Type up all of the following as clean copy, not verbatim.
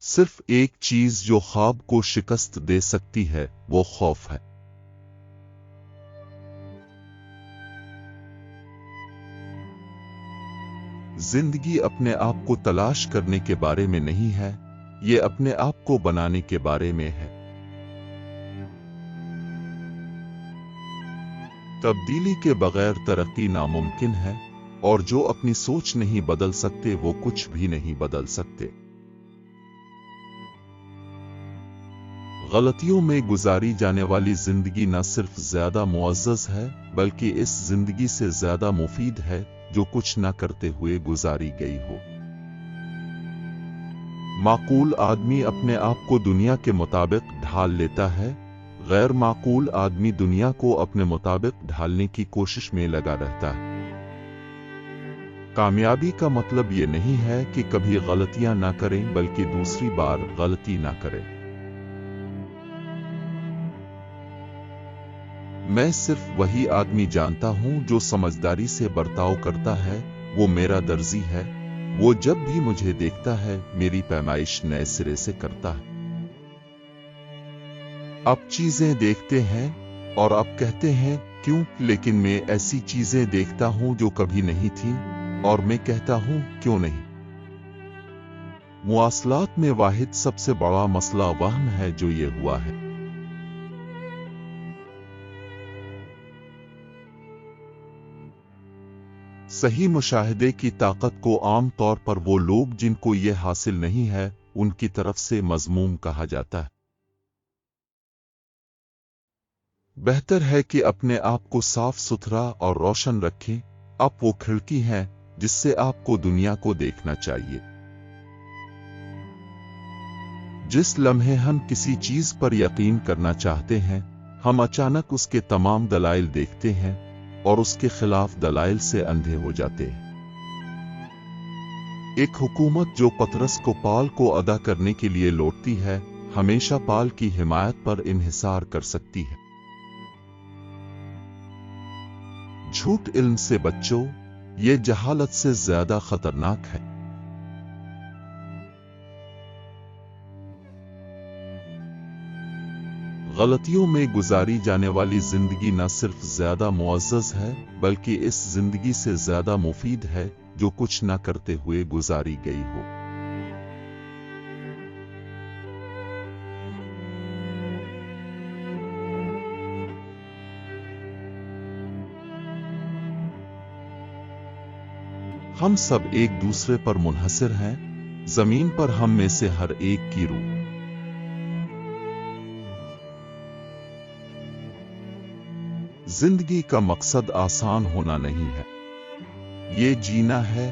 सिर्फ एक चीज जो ख्वाब को शिकस्त दे सकती है वो खौफ है। जिंदगी अपने आप को तलाश करने के बारे में नहीं है, ये अपने आप को बनाने के बारे में है। तब्दीली के बगैर तरक्की नामुमकिन है, और जो अपनी सोच नहीं बदल सकते वो कुछ भी नहीं बदल सकते। गलतियों में गुजारी जाने वाली जिंदगी न सिर्फ ज्यादा मुअज़्ज़ज़ है बल्कि इस जिंदगी से ज्यादा मुफीद है जो कुछ न करते हुए गुजारी गई हो। माकूल आदमी अपने आप को दुनिया के मुताबिक ढाल लेता है, गैर माकूल आदमी दुनिया को अपने मुताबिक ढालने की कोशिश में लगा रहता है। कामयाबी का मतलब ये नहीं है कि कभी गलतियां ना करें बल्कि दूसरी बार गलती ना करें। मैं सिर्फ वही आदमी जानता हूं जो समझदारी से बर्ताव करता है, वो मेरा दर्जी है। वो जब भी मुझे देखता है मेरी पैमाइश नए सिरे से करता है। आप चीजें देखते हैं और आप कहते हैं क्यों, लेकिन मैं ऐसी चीजें देखता हूं जो कभी नहीं थी और मैं कहता हूं क्यों नहीं। मुआसलात में वाहिद सबसे बड़ा मसला वहम है जो ये हुआ है। सही मुशाहिदे की ताकत को आम तौर पर वो लोग जिनको ये हासिल नहीं है उनकी तरफ से मज़मूम कहा जाता है। बेहतर है कि अपने आप को साफ सुथरा और रोशन रखें। आप वो खिड़की हैं जिससे आपको दुनिया को देखना चाहिए। जिस लम्हे हम किसी चीज पर यकीन करना चाहते हैं, हम अचानक उसके तमाम दलाइल देखते हैं और उसके खिलाफ दलाइल से अंधे हो जाते हैं। एक हुकूमत जो पतरस को पाल को अदा करने के लिए लौटती है, हमेशा पाल की हिमायत पर इन्हिसार कर सकती है। झूठ इल्म से बच्चों, ये जहालत से ज्यादा खतरनाक है। गलतियों में गुजारी जाने वाली जिंदगी न सिर्फ ज्यादा मुअज़्ज़ज़ है बल्कि इस जिंदगी से ज्यादा मुफीद है जो कुछ न करते हुए गुजारी गई हो। हम सब एक दूसरे पर मुनहसिर हैं, जमीन पर हम में से हर एक की रूह। जिंदगी का मकसद आसान होना नहीं है, ये जीना है।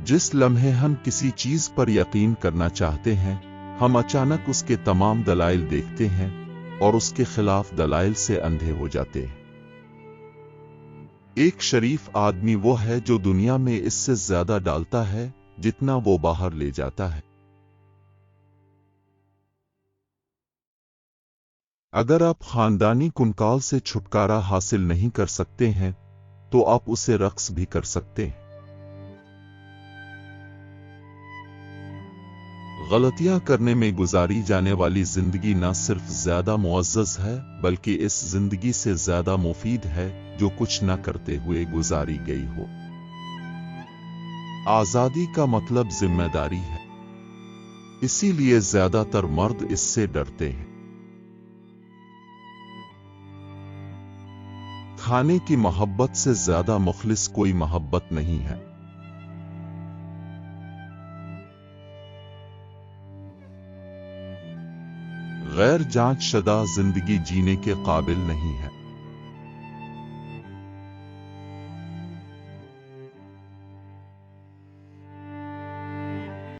जिस लम्हे हम किसी चीज पर यकीन करना चाहते हैं, हम अचानक उसके तमाम दलाइल देखते हैं और उसके खिलाफ दलाइल से अंधे हो जाते हैं। एक शरीफ आदमी वो है जो दुनिया में इससे ज्यादा डालता है जितना वो बाहर ले जाता है। अगर आप खानदानी कुंकाल से छुटकारा हासिल नहीं कर सकते हैं तो आप उसे रक्स भी कर सकते हैं। गलतियां करने में गुजारी जाने वाली जिंदगी न सिर्फ ज्यादा मुअज़्ज़ज़ है बल्कि इस जिंदगी से ज्यादा मुफीद है जो कुछ न करते हुए गुजारी गई हो। आजादी का मतलब जिम्मेदारी है, इसीलिए ज्यादातर मर्द इससे डरते हैं। खाने की मोहब्बत से ज्यादा मुखलिस कोई मोहब्बत नहीं है। गैर जांच शुदा जिंदगी जीने के काबिल नहीं है।